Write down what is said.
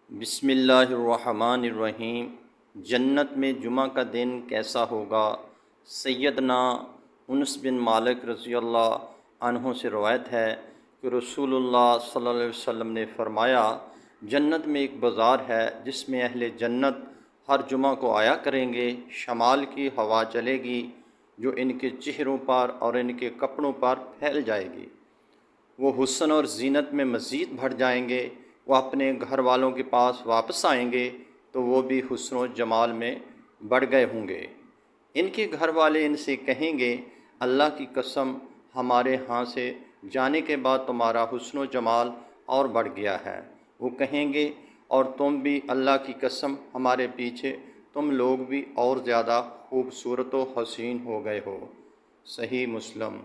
بسم اللہ الرحمن الرحیم۔ جنت میں جمعہ کا دن کیسا ہوگا؟ سیدنا انس بن مالک رضی اللہ عنہ سے روایت ہے کہ رسول اللہ صلی اللہ علیہ وسلم نے فرمایا، جنت میں ایک بازار ہے جس میں اہل جنت ہر جمعہ کو آیا کریں گے۔ شمال کی ہوا چلے گی جو ان کے چہروں پر اور ان کے کپڑوں پر پھیل جائے گی۔ وہ حسن اور زینت میں مزید بڑھ جائیں گے۔ وہ اپنے گھر والوں کے پاس واپس آئیں گے تو وہ بھی حسن و جمال میں بڑھ گئے ہوں گے۔ ان کے گھر والے ان سے کہیں گے، اللہ کی قسم، ہمارے ہاں سے جانے کے بعد تمہارا حسن و جمال اور بڑھ گیا ہے۔ وہ کہیں گے، اور تم بھی، اللہ کی قسم، ہمارے پیچھے تم لوگ بھی اور زیادہ خوبصورت و حسین ہو گئے ہو۔ صحیح مسلم۔